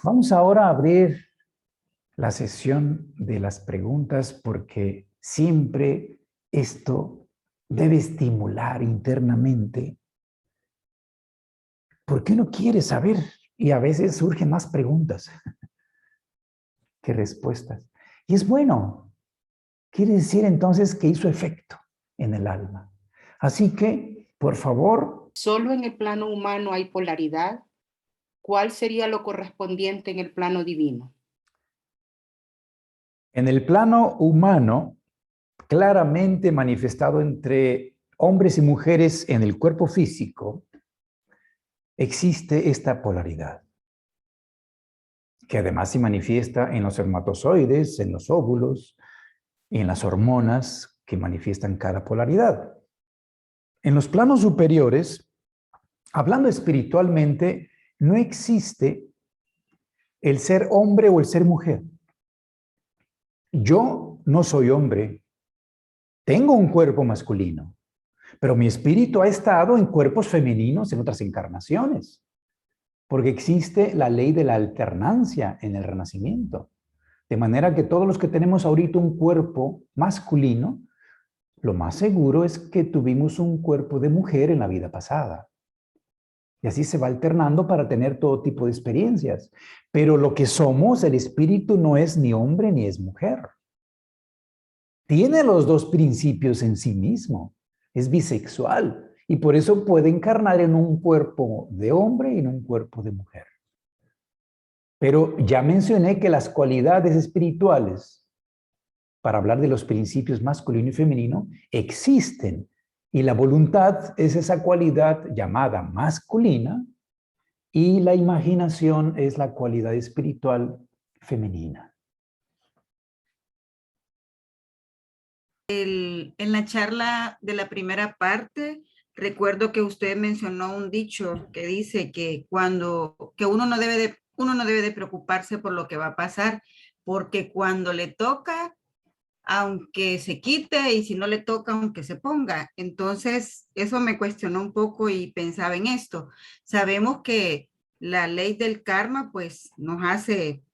Vamos ahora a abrir la sesión de las preguntas porque siempre esto debe estimular internamente porque uno quiere saber y a veces surgen más preguntas que respuestas. Y es bueno, quiere decir entonces que hizo efecto en el alma. Así que, por favor. Solo en el plano humano hay polaridad. ¿Cuál sería lo correspondiente en el plano divino? En el plano humano, claramente manifestado entre hombres y mujeres en el cuerpo físico, existe esta polaridad, que además se manifiesta en los espermatozoides, en los óvulos y en las hormonas que manifiestan cada polaridad. En los planos superiores, hablando espiritualmente, no existe el ser hombre o el ser mujer. Yo no soy hombre, tengo un cuerpo masculino, pero mi espíritu ha estado en cuerpos femeninos en otras encarnaciones, porque existe la ley de la alternancia en el renacimiento. De manera que todos los que tenemos ahorita un cuerpo masculino, lo más seguro es que tuvimos un cuerpo de mujer en la vida pasada. Y así se va alternando para tener todo tipo de experiencias. Pero lo que somos, el espíritu, no es ni hombre ni es mujer. Tiene los dos principios en sí mismo. Es bisexual y por eso puede encarnar en un cuerpo de hombre y en un cuerpo de mujer. Pero ya mencioné que las cualidades espirituales, para hablar de los principios masculino y femenino, existen. Y la voluntad es esa cualidad llamada masculina y la imaginación es la cualidad espiritual femenina. En la charla de la primera parte, recuerdo que usted mencionó un dicho que dice que uno no debe de preocuparse por lo que va a pasar, porque cuando le toca, aunque se quite, y si no le toca, aunque se ponga. Entonces, eso me cuestionó un poco y pensaba en esto. Sabemos que la ley del karma, pues, nos hace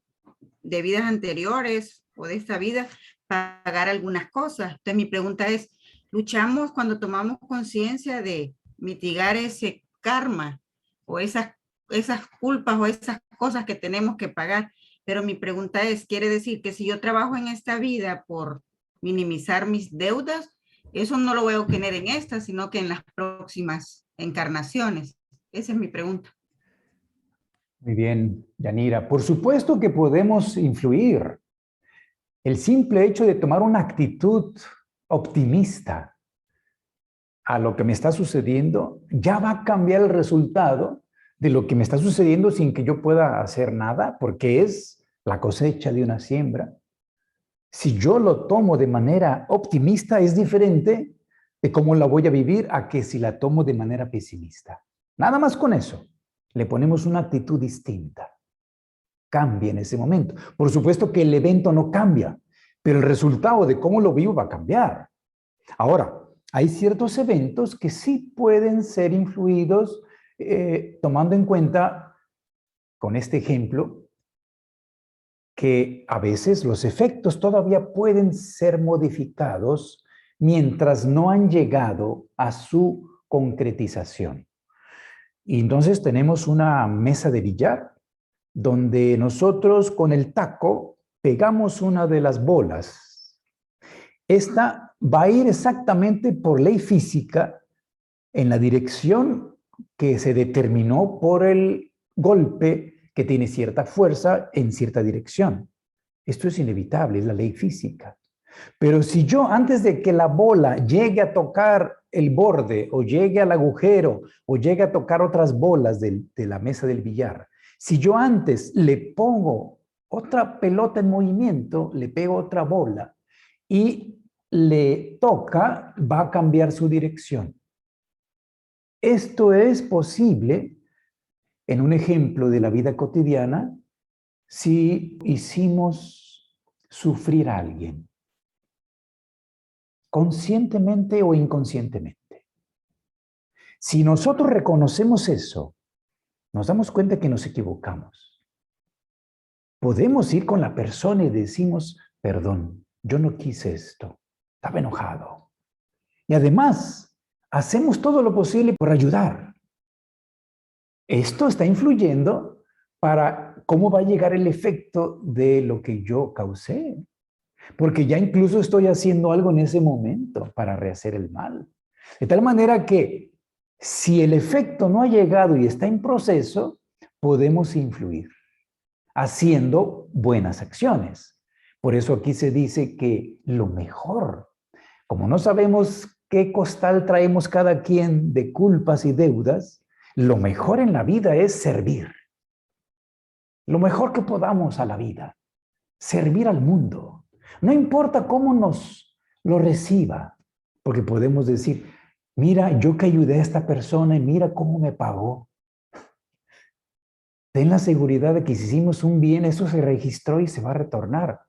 de vidas anteriores o de esta vida pagar algunas cosas. Entonces, mi pregunta es, ¿luchamos cuando tomamos conciencia de mitigar ese karma o esas culpas o esas cosas que tenemos que pagar? Pero mi pregunta es, ¿quiere decir que si yo trabajo en esta vida por minimizar mis deudas, eso no lo voy a obtener en esta, sino que en las próximas encarnaciones? Esa es mi pregunta. Muy bien, Yanira. Por supuesto que podemos influir. El simple hecho de tomar una actitud optimista a lo que me está sucediendo ya va a cambiar el resultado de lo que me está sucediendo sin que yo pueda hacer nada, porque es la cosecha de una siembra. Si yo lo tomo de manera optimista, es diferente de cómo la voy a vivir a que si la tomo de manera pesimista. Nada más con eso, le ponemos una actitud distinta. Cambia en ese momento. Por supuesto que el evento no cambia, pero el resultado de cómo lo vivo va a cambiar. Ahora, hay ciertos eventos que sí pueden ser influidos tomando en cuenta, con este ejemplo, que a veces los efectos todavía pueden ser modificados mientras no han llegado a su concretización. Y entonces tenemos una mesa de billar donde nosotros con el taco pegamos una de las bolas. Esta va a ir exactamente por ley física en la dirección que se determinó por el golpe que tiene cierta fuerza en cierta dirección. Esto es inevitable, es la ley física. Pero si yo antes de que la bola llegue a tocar el borde o llegue al agujero o llegue a tocar otras bolas de la mesa del billar, si yo antes le pongo otra pelota en movimiento, le pego otra bola y le toca, va a cambiar su dirección. Esto es posible en un ejemplo de la vida cotidiana si hicimos sufrir a alguien, conscientemente o inconscientemente. Si nosotros reconocemos eso, nos damos cuenta que nos equivocamos. podemos ir con la persona y decimos, perdón, yo no quise esto, estaba enojado. Y además, hacemos todo lo posible por ayudar. Esto está influyendo para cómo va a llegar el efecto de lo que yo causé. Porque ya incluso estoy haciendo algo en ese momento para rehacer el mal. De tal manera que si el efecto no ha llegado y está en proceso, podemos influir haciendo buenas acciones. Por eso aquí se dice que lo mejor, como no sabemos qué costal traemos cada quien de culpas y deudas, lo mejor en la vida es servir. Lo mejor que podamos a la vida, servir al mundo. No importa cómo nos lo reciba, porque podemos decir, mira, yo que ayudé a esta persona y mira cómo me pagó. Ten la seguridad de que si hicimos un bien, eso se registró y se va a retornar.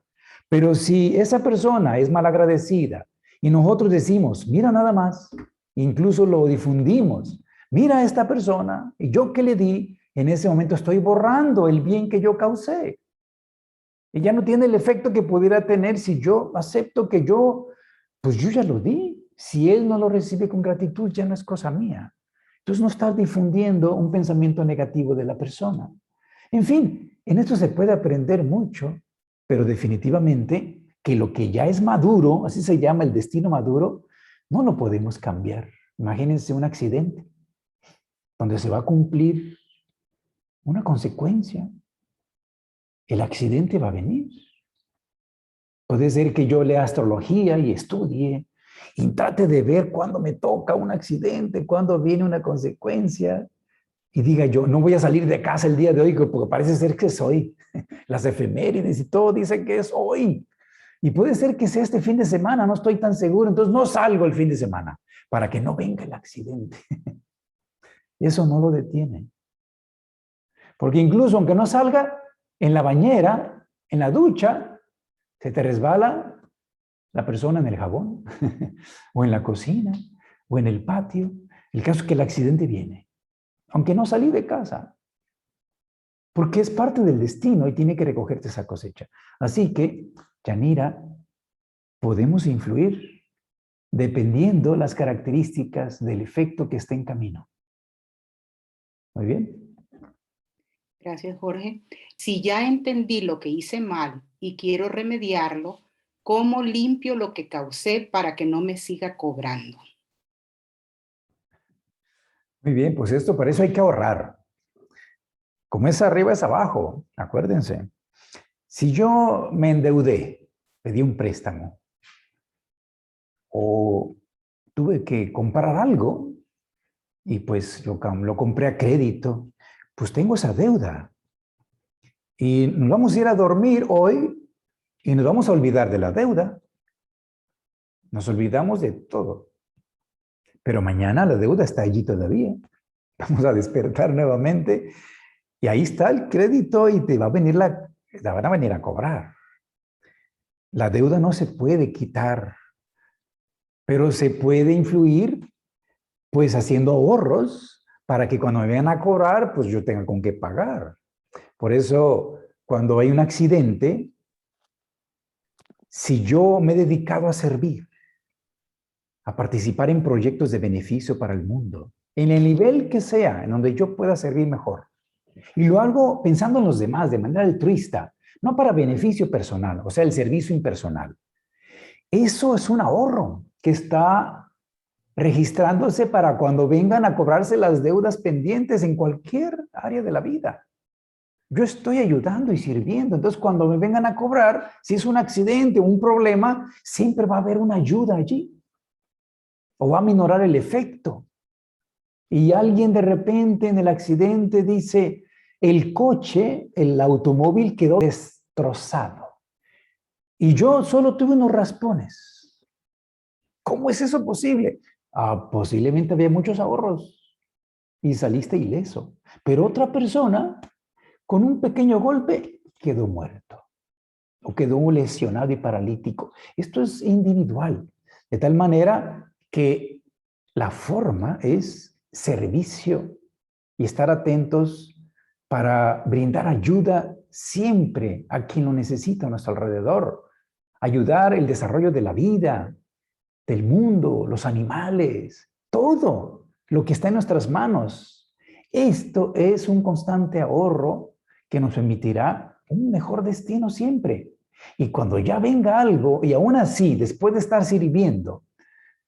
Pero si esa persona es malagradecida y nosotros decimos, mira nada más, incluso lo difundimos, mira a esta persona y yo que le di, en ese momento estoy borrando el bien que yo causé. Y ya no tiene el efecto que pudiera tener si yo acepto que pues yo ya lo di. Si él no lo recibe con gratitud, ya no es cosa mía. Entonces no estás difundiendo un pensamiento negativo de la persona. En fin, en esto se puede aprender mucho, pero definitivamente que lo que ya es maduro, así se llama el destino maduro, no lo podemos cambiar. Imagínense un accidente donde se va a cumplir una consecuencia. El accidente va a venir. Puede ser que yo lea astrología y estudie y trate de ver cuándo me toca un accidente, cuándo viene una consecuencia. Y diga yo, no voy a salir de casa el día de hoy porque parece ser que es hoy. Las efemérides y todo dicen que es hoy. Y puede ser que sea este fin de semana, no estoy tan seguro, entonces no salgo el fin de semana para que no venga el accidente. Eso no lo detiene. Porque incluso aunque no salga, en la bañera, en la ducha, se te resbala la persona en el jabón, o en la cocina, o en el patio. El caso es que el accidente viene, aunque no salí de casa, porque es parte del destino y tiene que recogerte esa cosecha. Así que, Yanira, podemos influir dependiendo las características del efecto que está en camino. Muy bien. Gracias, Jorge. Si ya entendí lo que hice mal y quiero remediarlo, ¿cómo limpio lo que causé para que no me siga cobrando? Muy bien, pues esto para eso hay que ahorrar. Como es arriba es abajo, acuérdense. Si yo me endeudé, pedí un préstamo, o tuve que comprar algo, y pues lo compré a crédito, pues tengo esa deuda. Y nos vamos a ir a dormir hoy y nos vamos a olvidar de la deuda. Nos olvidamos de todo. Pero mañana la deuda está allí todavía. Vamos a despertar nuevamente y ahí está el crédito y te va a venir la van a venir a cobrar. La deuda no se puede quitar, pero se puede influir pues haciendo ahorros para que cuando me vengan a cobrar, pues yo tenga con qué pagar. Por eso, cuando hay un accidente, si yo me he dedicado a servir, a participar en proyectos de beneficio para el mundo, en el nivel que sea, en donde yo pueda servir mejor, y lo hago pensando en los demás de manera altruista, no para beneficio personal, o sea, el servicio impersonal. Eso es un ahorro que está registrándose para cuando vengan a cobrarse las deudas pendientes en cualquier área de la vida. Yo estoy ayudando y sirviendo. Entonces, cuando me vengan a cobrar, si es un accidente o un problema, siempre va a haber una ayuda allí. O va a minorar el efecto. Y alguien de repente en el accidente dice, el coche, el automóvil quedó destrozado. Y yo solo tuve unos raspones. ¿Cómo es eso posible? Posiblemente había muchos ahorros y saliste ileso. Pero otra persona, con un pequeño golpe, quedó muerto o quedó lesionado y paralítico. Esto es individual, de tal manera que la forma es servicio y estar atentos para brindar ayuda siempre a quien lo necesita a nuestro alrededor, ayudar el desarrollo de la vida, del mundo, los animales, todo lo que está en nuestras manos. Esto es un constante ahorro que nos permitirá un mejor destino siempre. Y cuando ya venga algo, y aún así, después de estar sirviendo,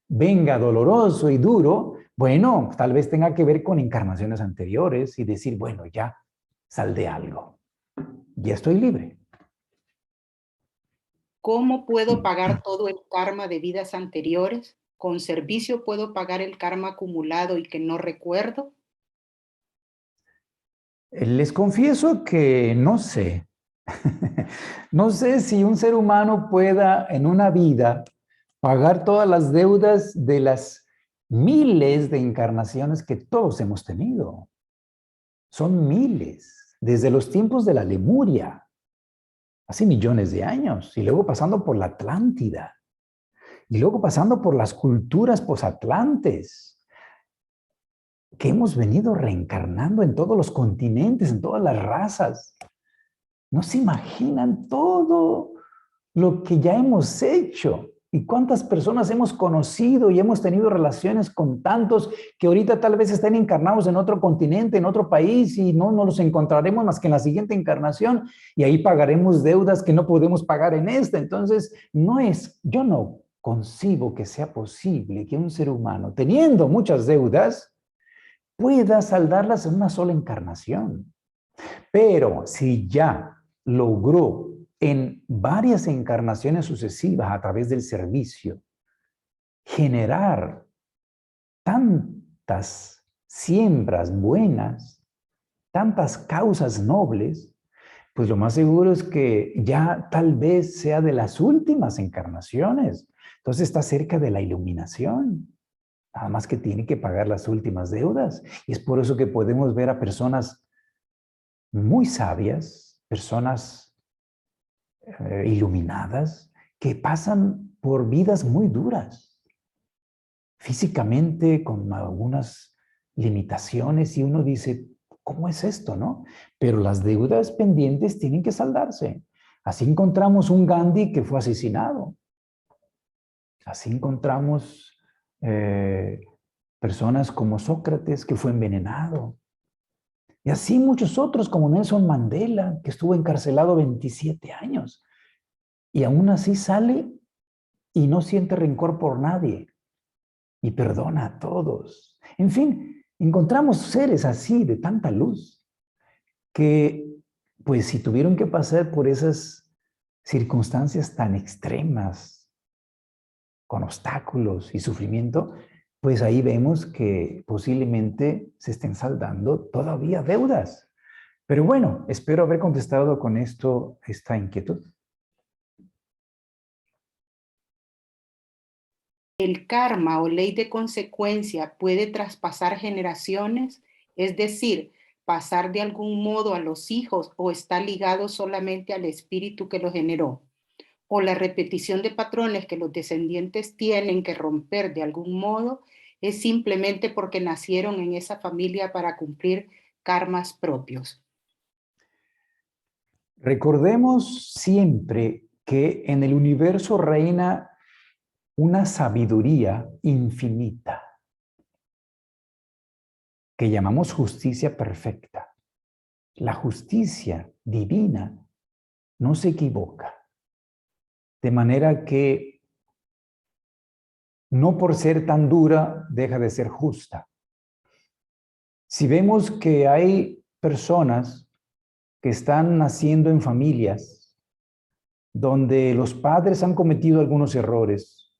venga doloroso y duro, bueno, tal vez tenga que ver con encarnaciones anteriores y decir, bueno, ya saldé algo, ya estoy libre. ¿Cómo puedo pagar todo el karma de vidas anteriores? ¿Con servicio puedo pagar el karma acumulado y que no recuerdo? Les confieso que no sé. No sé si un ser humano pueda en una vida pagar todas las deudas de las miles de encarnaciones que todos hemos tenido. Son miles, desde los tiempos de la Lemuria, hace millones de años, y luego pasando por la Atlántida, y luego pasando por las culturas posatlantes, que hemos venido reencarnando en todos los continentes, en todas las razas. No se imaginan todo lo que ya hemos hecho y cuántas personas hemos conocido y hemos tenido relaciones con tantos que ahorita tal vez estén encarnados en otro continente, en otro país y no nos los encontraremos más que en la siguiente encarnación y ahí pagaremos deudas que no podemos pagar en esta. Entonces, yo no concibo que sea posible que un ser humano, teniendo muchas deudas, pueda saldarlas en una sola encarnación. Pero si ya logró en varias encarnaciones sucesivas a través del servicio generar tantas siembras buenas, tantas causas nobles, pues lo más seguro es que ya tal vez sea de las últimas encarnaciones. Entonces está cerca de la iluminación. Nada más que tiene que pagar las últimas deudas. Y es por eso que podemos ver a personas muy sabias, personas iluminadas, que pasan por vidas muy duras, físicamente con algunas limitaciones y uno dice, ¿cómo es esto, no? Pero las deudas pendientes tienen que saldarse. Así encontramos un Gandhi que fue asesinado. Así encontramos personas como Sócrates que fue envenenado. Y así muchos otros como Nelson Mandela, que estuvo encarcelado 27 años. Y aún así sale y no siente rencor por nadie. Y perdona a todos. En fin, encontramos seres así de tanta luz que, pues si tuvieron que pasar por esas circunstancias tan extremas, con obstáculos y sufrimiento, pues ahí vemos que posiblemente se estén saldando todavía deudas. Pero bueno, espero haber contestado con esto esta inquietud. ¿El karma o ley de consecuencia puede traspasar generaciones? Es decir, pasar de algún modo a los hijos o está ligado solamente al espíritu que lo generó? ¿O la repetición de patrones que los descendientes tienen que romper de algún modo es simplemente porque nacieron en esa familia para cumplir karmas propios? Recordemos siempre que en el universo reina una sabiduría infinita que llamamos justicia perfecta. La justicia divina no se equivoca, de manera que no por ser tan dura deja de ser justa. Si vemos que hay personas que están naciendo en familias donde los padres han cometido algunos errores,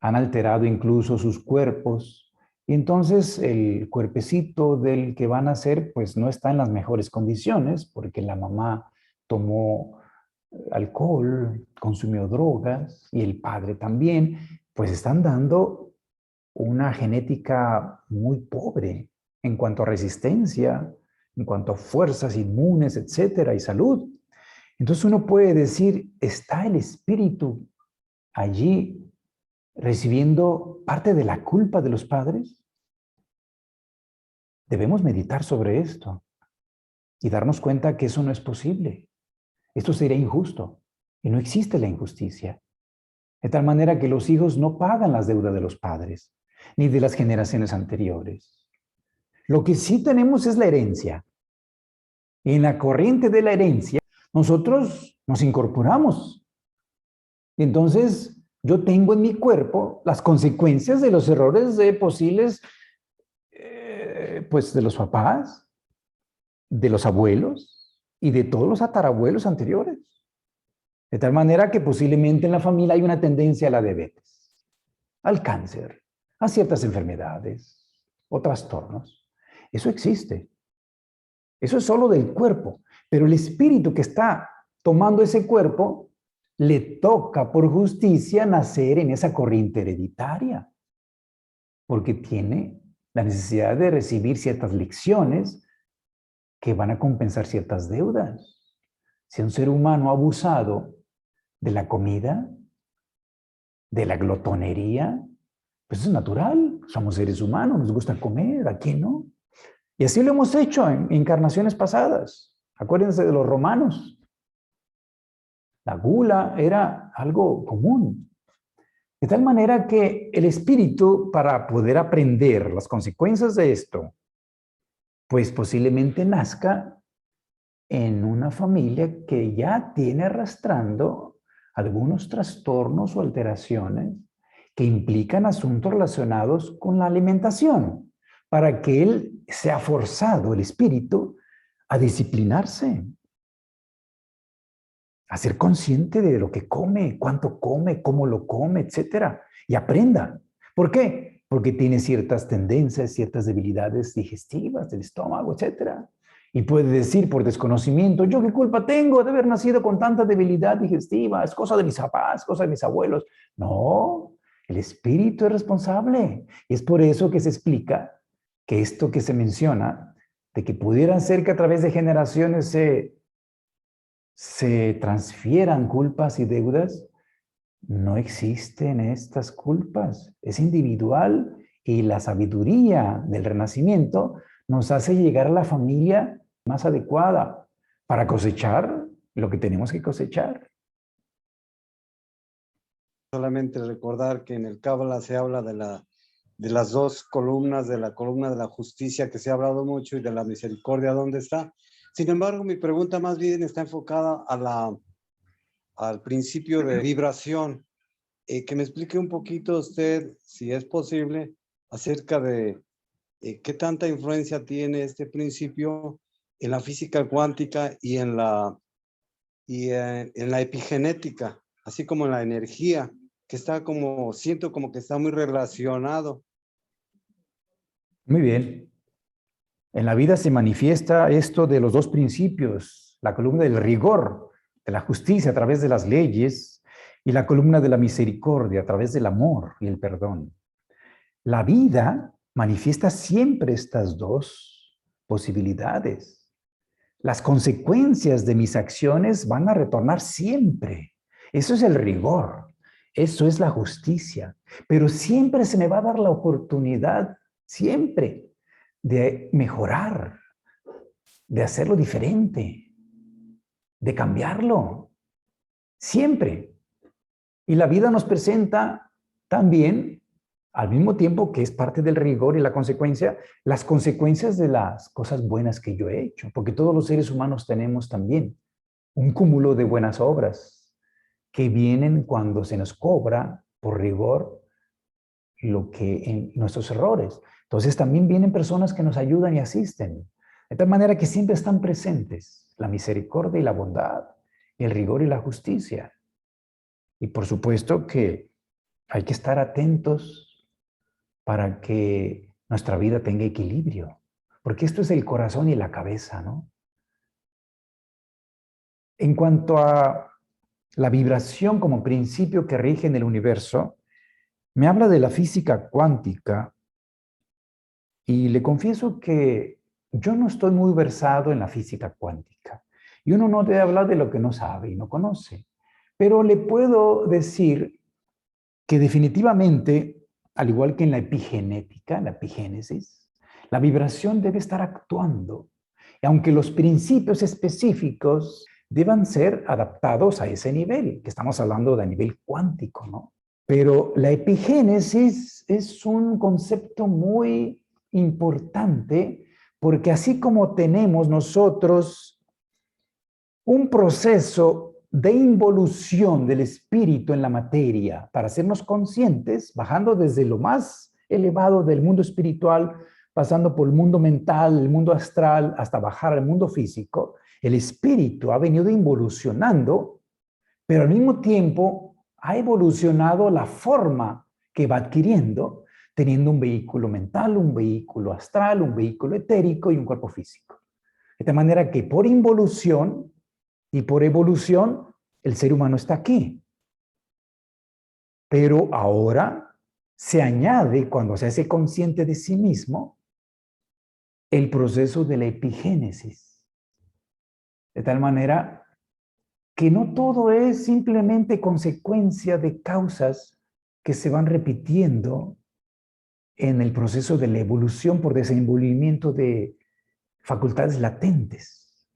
han alterado incluso sus cuerpos, y entonces el cuerpecito del que van a nacer pues no está en las mejores condiciones porque la mamá tomó alcohol, consumió drogas y el padre también, pues están dando una genética muy pobre en cuanto a resistencia, en cuanto a fuerzas inmunes, etcétera, y salud. Entonces uno puede decir, ¿está el espíritu allí recibiendo parte de la culpa de los padres? Debemos meditar sobre esto. y darnos cuenta que eso no es posible. Esto sería injusto y no existe la injusticia. De tal manera que los hijos no pagan las deudas de los padres, ni de las generaciones anteriores. Lo que sí tenemos es la herencia. Y en la corriente de la herencia, nosotros nos incorporamos. Entonces, yo tengo en mi cuerpo las consecuencias de los errores posibles, pues de los papás, de los abuelos y de todos los tatarabuelos anteriores. De tal manera que posiblemente en la familia hay una tendencia a la diabetes, al cáncer, a ciertas enfermedades o trastornos. Eso existe. Eso es solo del cuerpo. Pero el espíritu que está tomando ese cuerpo, le toca por justicia nacer en esa corriente hereditaria. Porque tiene la necesidad de recibir ciertas lecciones que van a compensar ciertas deudas. Si un ser humano ha abusado de la comida, de la glotonería, pues es natural. Somos seres humanos, nos gusta comer, ¿a quién no? Y así lo hemos hecho en encarnaciones pasadas. Acuérdense de los romanos. La gula era algo común. De tal manera que el espíritu, para poder aprender las consecuencias de esto, pues posiblemente nazca en una familia que ya tiene arrastrando algunos trastornos o alteraciones que implican asuntos relacionados con la alimentación, para que él sea forzado, el espíritu, a disciplinarse, a ser consciente de lo que come, cuánto come, cómo lo come, etcétera, y aprenda. ¿Por qué? Porque tiene ciertas tendencias, ciertas debilidades digestivas del estómago, etcétera. Y puede decir por desconocimiento, ¿yo qué culpa tengo de haber nacido con tanta debilidad digestiva? Es cosa de mis papás, cosa de mis abuelos. No, el espíritu es responsable. Y es por eso que se explica que esto que se menciona, de que pudieran ser que a través de generaciones se transfieran culpas y deudas, no existen estas culpas. Es individual y la sabiduría del renacimiento nos hace llegar a la familia más adecuada para cosechar lo que tenemos que cosechar. Solamente recordar que en el Cábala se habla de las dos columnas, de la columna de la justicia que se ha hablado mucho y de la misericordia, ¿dónde está? Sin embargo, mi pregunta más bien está enfocada al principio de vibración. Que me explique un poquito usted, si es posible, acerca de qué tanta influencia tiene este principio en la física cuántica y en la epigenética, así como en la energía, que está como, siento como que está muy relacionado. Muy bien. En la vida se manifiesta esto de los dos principios, la columna del rigor, de la justicia a través de las leyes, y la columna de la misericordia a través del amor y el perdón. La vida manifiesta siempre estas dos posibilidades. Las consecuencias de mis acciones van a retornar siempre. Eso es el rigor, eso es la justicia. Pero siempre se me va a dar la oportunidad, siempre, de mejorar, de hacerlo diferente, de cambiarlo. Siempre. Y la vida nos presenta también, al mismo tiempo que es parte del rigor y la consecuencia, las consecuencias de las cosas buenas que yo he hecho, porque todos los seres humanos tenemos también un cúmulo de buenas obras que vienen cuando se nos cobra por rigor lo que en nuestros errores. Entonces también vienen personas que nos ayudan y asisten, de tal manera que siempre están presentes la misericordia y la bondad, el rigor y la justicia. Y por supuesto que hay que estar atentos para que nuestra vida tenga equilibrio, porque esto es el corazón y la cabeza, ¿no? En cuanto a la vibración como principio que rige en el universo, me habla de la física cuántica y le confieso que yo no estoy muy versado en la física cuántica y uno no debe hablar de lo que no sabe y no conoce, pero le puedo decir que definitivamente, al igual que en la epigenética, en la epigénesis, la vibración debe estar actuando aunque los principios específicos deban ser adaptados a ese nivel, que estamos hablando de nivel cuántico, ¿no? Pero la epigénesis es un concepto muy importante porque así como tenemos nosotros un proceso de involución del espíritu en la materia para hacernos conscientes, bajando desde lo más elevado del mundo espiritual, pasando por el mundo mental, el mundo astral, hasta bajar al mundo físico, el espíritu ha venido involucionando, pero al mismo tiempo ha evolucionado la forma que va adquiriendo, teniendo un vehículo mental, un vehículo astral, un vehículo etérico y un cuerpo físico. De tal manera que por involución y por evolución, el ser humano está aquí. Pero ahora se añade, cuando se hace consciente de sí mismo, el proceso de la epigénesis. De tal manera que no todo es simplemente consecuencia de causas que se van repitiendo en el proceso de la evolución por desenvolvimiento de facultades latentes,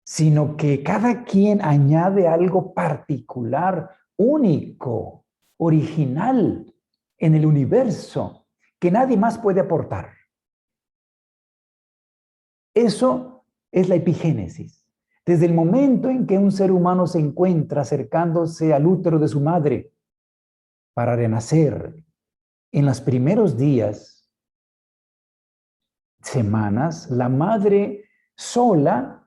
sino que cada quien añade algo particular, único, original en el universo, que nadie más puede aportar. Eso es la epigénesis. Desde el momento en que un ser humano se encuentra acercándose al útero de su madre para renacer, en los primeros días, semanas, la madre sola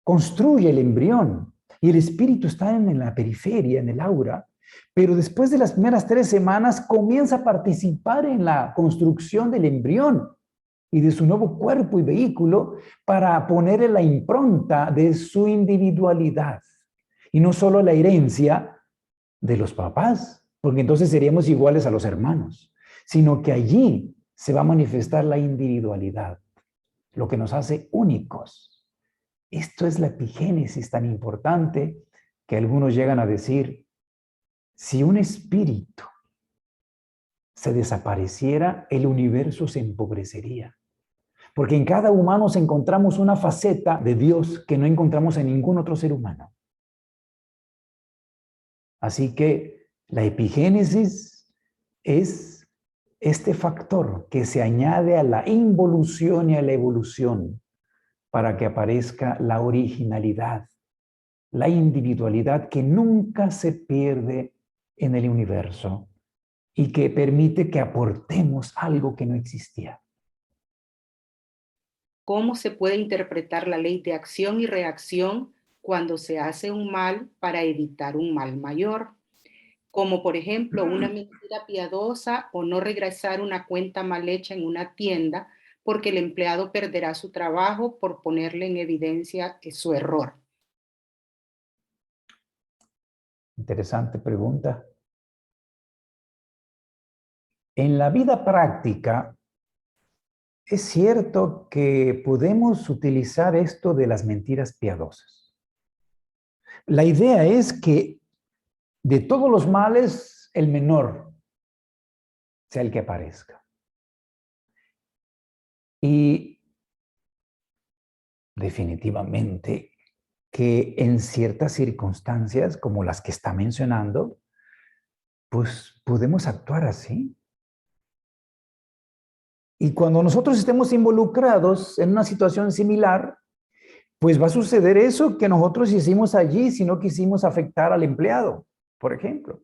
construye el embrión y el espíritu está en la periferia, en el aura, pero después de las primeras 3 semanas comienza a participar en la construcción del embrión y de su nuevo cuerpo y vehículo para ponerle la impronta de su individualidad. Y no solo la herencia de los papás, porque entonces seríamos iguales a los hermanos, sino que allí se va a manifestar la individualidad, lo que nos hace únicos. Esto es la epigénesis tan importante que algunos llegan a decir, si un espíritu se desapareciera, el universo se empobrecería. Porque en cada humano encontramos una faceta de Dios que no encontramos en ningún otro ser humano. Así que la epigénesis es este factor que se añade a la involución y a la evolución para que aparezca la originalidad, la individualidad que nunca se pierde en el universo y que permite que aportemos algo que no existía. ¿Cómo se puede interpretar la ley de acción y reacción cuando se hace un mal para evitar un mal mayor? Como por ejemplo una mentira piadosa o no regresar una cuenta mal hecha en una tienda porque el empleado perderá su trabajo por ponerle en evidencia su error. Interesante pregunta. En la vida práctica, es cierto que podemos utilizar esto de las mentiras piadosas. La idea es que de todos los males, el menor sea el que aparezca. Y definitivamente que en ciertas circunstancias, como las que está mencionando, pues podemos actuar así. Y cuando nosotros estemos involucrados en una situación similar, pues va a suceder eso que nosotros hicimos allí si no quisimos afectar al empleado, por ejemplo.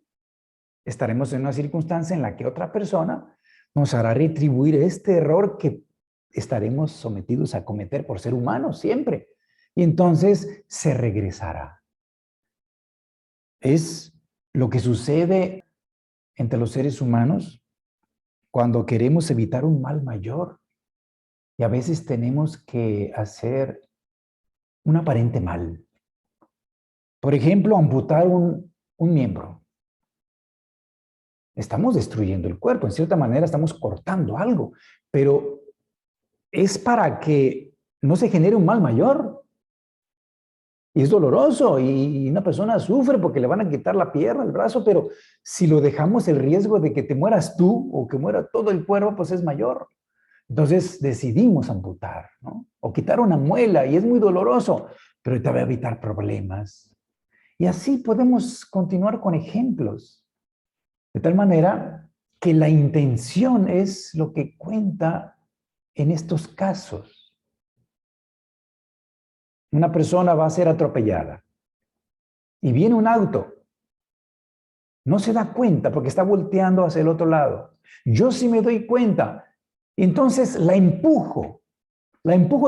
Estaremos en una circunstancia en la que otra persona nos hará retribuir este error que estaremos sometidos a cometer por ser humanos siempre. Y entonces se regresará. Es lo que sucede entre los seres humanos cuando queremos evitar un mal mayor. Y a veces tenemos que hacer un aparente mal. Por ejemplo, amputar un miembro. Estamos destruyendo el cuerpo, en cierta manera estamos cortando algo, pero es para que no se genere un mal mayor. Y es doloroso y una persona sufre porque le van a quitar la pierna, el brazo, pero si lo dejamos, el riesgo de que te mueras tú o que muera todo el cuerpo, pues es mayor. Entonces decidimos amputar, ¿no? O quitar una muela y es muy doloroso, pero te va a evitar problemas. Y así podemos continuar con ejemplos. De tal manera que la intención es lo que cuenta en estos casos. Una persona va a ser atropellada y viene un auto. No se da cuenta porque está volteando hacia el otro lado. Yo sí me doy cuenta. Entonces la empujo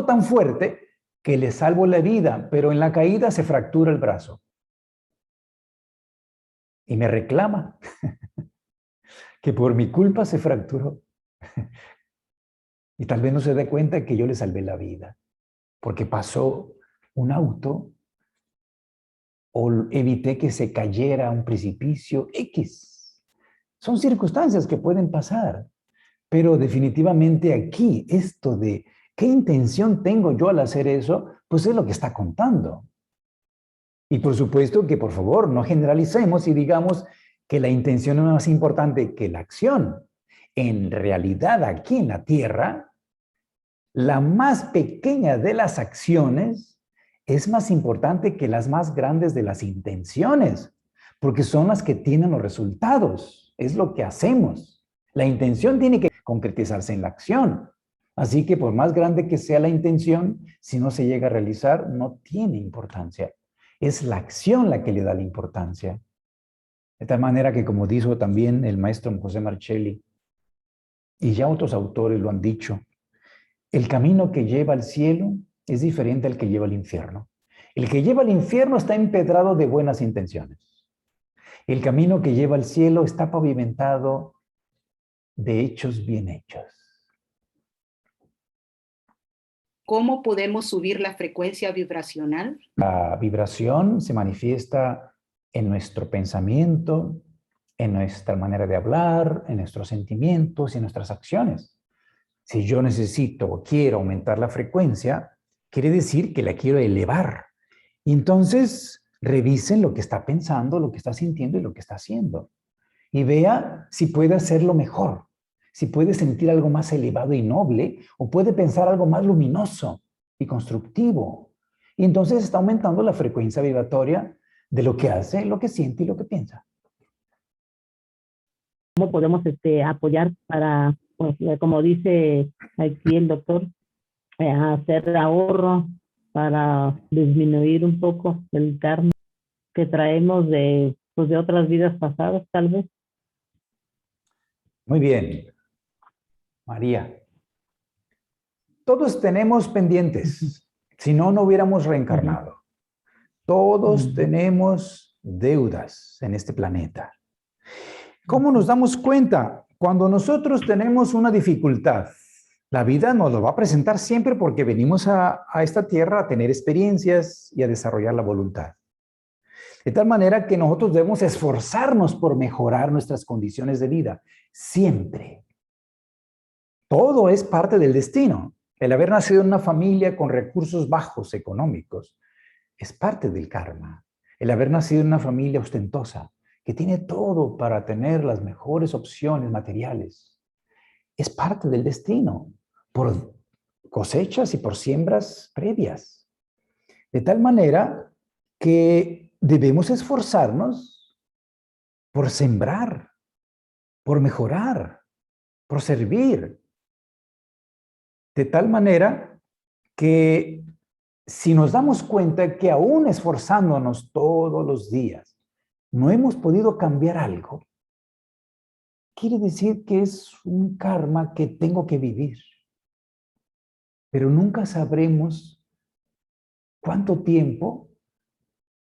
tan fuerte que le salvo la vida, pero en la caída se fractura el brazo. Y me reclama que por mi culpa se fracturó. Y tal vez no se dé cuenta que yo le salvé la vida, porque pasó un auto o evité que se cayera a un precipicio X. Son circunstancias que pueden pasar, pero definitivamente aquí esto de qué intención tengo yo al hacer eso, pues es lo que está contando. Y por supuesto que por favor no generalicemos y digamos que la intención es más importante que la acción. En realidad aquí en la tierra, la más pequeña de las acciones es más importante que las más grandes de las intenciones, porque son las que tienen los resultados, es lo que hacemos. La intención tiene que concretizarse en la acción. Así que por más grande que sea la intención, si no se llega a realizar, no tiene importancia. Es la acción la que le da la importancia. De tal manera que, como dijo también el maestro José Marcelli, y ya otros autores lo han dicho, el camino que lleva al cielo es diferente al que lleva al infierno. El que lleva al infierno está empedrado de buenas intenciones. El camino que lleva al cielo está pavimentado de hechos bien hechos. ¿Cómo podemos subir la frecuencia vibracional? La vibración se manifiesta en nuestro pensamiento, en nuestra manera de hablar, en nuestros sentimientos y en nuestras acciones. Si yo necesito o quiero aumentar la frecuencia, quiere decir que la quiero elevar. Y entonces revisen lo que está pensando, lo que está sintiendo y lo que está haciendo. Y vea si puede hacerlo mejor, si puede sentir algo más elevado y noble o puede pensar algo más luminoso y constructivo. Y entonces está aumentando la frecuencia vibratoria de lo que hace, lo que siente y lo que piensa. ¿Cómo podemos apoyar para, pues, como dice aquí el doctor, hacer ahorro para disminuir un poco el karma que traemos de otras vidas pasadas, tal vez? Muy bien. María. Todos tenemos pendientes, si no, no hubiéramos reencarnado. Todos tenemos deudas en este planeta. ¿Cómo nos damos cuenta? Cuando nosotros tenemos una dificultad, la vida nos lo va a presentar siempre porque venimos a esta tierra a tener experiencias y a desarrollar la voluntad. De tal manera que nosotros debemos esforzarnos por mejorar nuestras condiciones de vida, siempre. Todo es parte del destino. El haber nacido en una familia con recursos bajos económicos es parte del karma. El haber nacido en una familia ostentosa, que tiene todo para tener las mejores opciones materiales, es parte del destino, por cosechas y por siembras previas. De tal manera que debemos esforzarnos por sembrar, por mejorar, por servir. De tal manera que si nos damos cuenta que aún esforzándonos todos los días, no hemos podido cambiar algo, quiere decir que es un karma que tengo que vivir. Pero nunca sabremos cuánto tiempo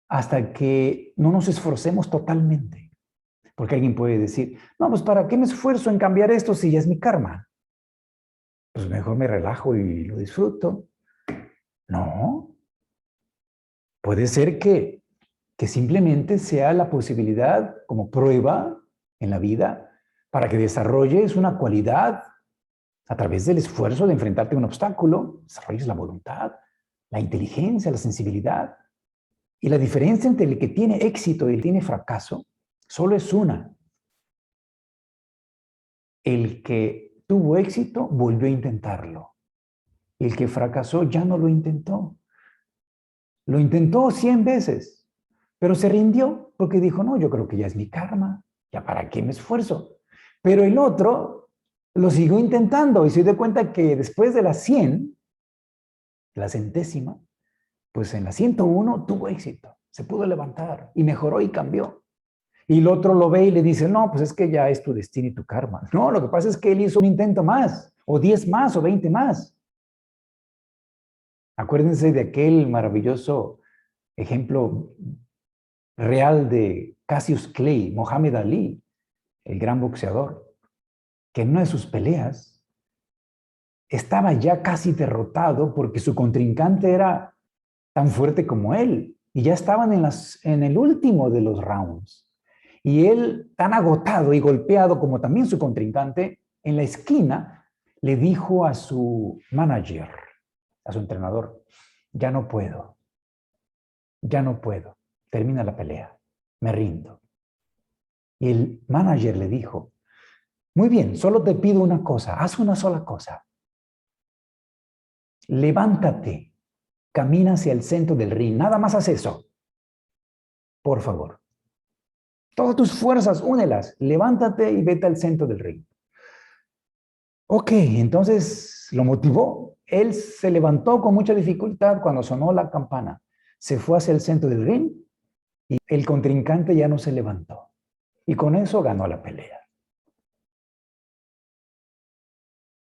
hasta que no nos esforcemos totalmente. Porque alguien puede decir, no, pues ¿para qué me esfuerzo en cambiar esto si ya es mi karma? Pues mejor me relajo y lo disfruto. No. Puede ser que simplemente sea la posibilidad como prueba en la vida para que desarrolles una cualidad a través del esfuerzo de enfrentarte a un obstáculo, desarrolles la voluntad, la inteligencia, la sensibilidad. Y la diferencia entre el que tiene éxito y el que tiene fracaso solo es una. El que tuvo éxito, volvió a intentarlo. Y el que fracasó ya no lo intentó. Lo intentó 100 veces, pero se rindió porque dijo, no, yo creo que ya es mi karma, ya para qué me esfuerzo. Pero el otro lo siguió intentando y se dio cuenta que después de las 100, la centésima, pues en la 101 tuvo éxito, se pudo levantar y mejoró y cambió. Y el otro lo ve y le dice, no, pues es que ya es tu destino y tu karma. No, lo que pasa es que él hizo un intento más, o 10 más, o 20 más. Acuérdense de aquel maravilloso ejemplo real de Cassius Clay, Mohamed Ali, el gran boxeador, que en una de sus peleas estaba ya casi derrotado porque su contrincante era tan fuerte como él y ya estaban en el último de los rounds. Y él, tan agotado y golpeado como también su contrincante, en la esquina le dijo a su manager, a su entrenador, ya no puedo, termina la pelea, me rindo. Y el manager le dijo, muy bien, solo te pido una cosa, haz una sola cosa. Levántate, camina hacia el centro del ring, nada más haz eso. Por favor. Todas tus fuerzas, únelas, levántate y vete al centro del ring. Ok, entonces lo motivó. Él se levantó con mucha dificultad cuando sonó la campana. Se fue hacia el centro del ring y el contrincante ya no se levantó. Y con eso ganó la pelea.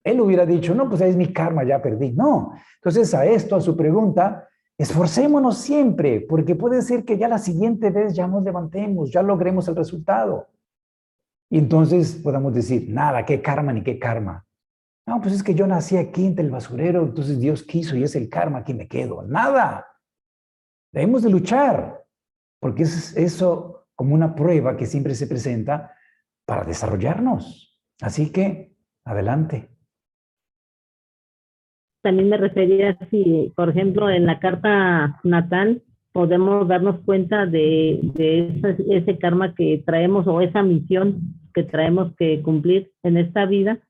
Él hubiera dicho, no, pues es mi karma, ya perdí. No. Entonces a su pregunta, esforcémonos siempre, porque puede ser que ya la siguiente vez ya nos levantemos, ya logremos el resultado. Y entonces podamos decir, nada, qué karma ni qué karma. No, pues es que yo nací aquí entre el basurero, entonces Dios quiso y es el karma, aquí me quedo. Nada. Debemos de luchar, porque es eso como una prueba que siempre se presenta para desarrollarnos. Así que, adelante. También me refería si, por ejemplo, en la carta natal podemos darnos cuenta de ese karma que traemos o esa misión que traemos que cumplir en esta vida.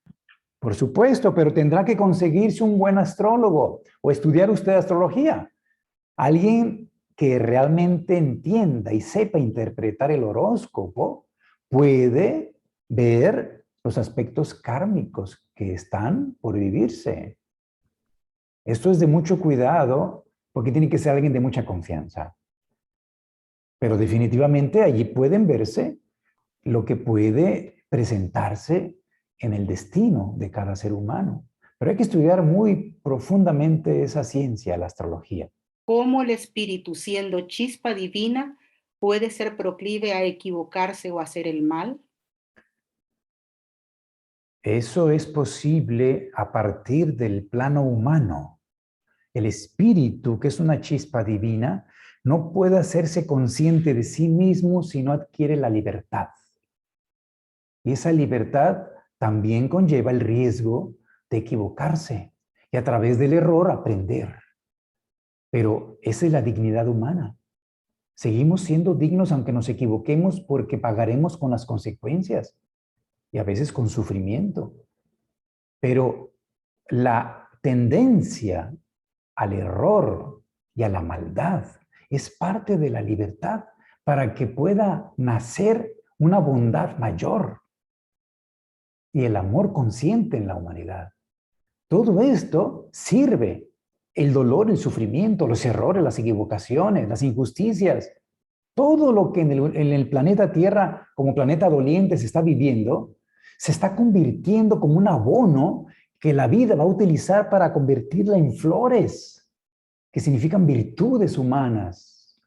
Por supuesto, pero tendrá que conseguirse un buen astrólogo o estudiar usted astrología. Alguien que realmente entienda y sepa interpretar el horóscopo puede ver los aspectos kármicos que están por vivirse. Esto es de mucho cuidado porque tiene que ser alguien de mucha confianza. Pero definitivamente allí pueden verse lo que puede presentarse en el destino de cada ser humano. Pero hay que estudiar muy profundamente esa ciencia, la astrología. ¿Cómo el espíritu, siendo chispa divina, puede ser proclive a equivocarse o hacer el mal? Eso es posible a partir del plano humano. El espíritu, que es una chispa divina, no puede hacerse consciente de sí mismo si no adquiere la libertad. Y esa libertad también conlleva el riesgo de equivocarse y a través del error aprender. Pero esa es la dignidad humana. Seguimos siendo dignos aunque nos equivoquemos porque pagaremos con las consecuencias y a veces con sufrimiento. Pero la tendencia al error y a la maldad es parte de la libertad para que pueda nacer una bondad mayor y el amor consciente en la humanidad. Todo esto sirve. El dolor, el sufrimiento, los errores, las equivocaciones, las injusticias, todo lo que en el planeta Tierra, como planeta doliente, se está viviendo, se está convirtiendo como un abono que la vida va a utilizar para convertirla en flores, que significan virtudes humanas,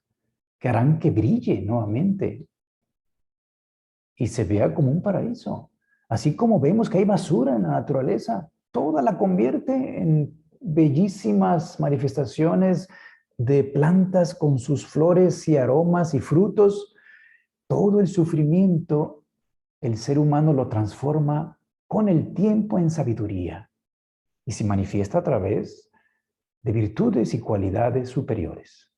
que harán que brille nuevamente y se vea como un paraíso. Así como vemos que hay basura en la naturaleza, toda la convierte en bellísimas manifestaciones de plantas con sus flores y aromas y frutos. Todo el sufrimiento, el ser humano lo transforma con el tiempo en sabiduría y se manifiesta a través de virtudes y cualidades superiores.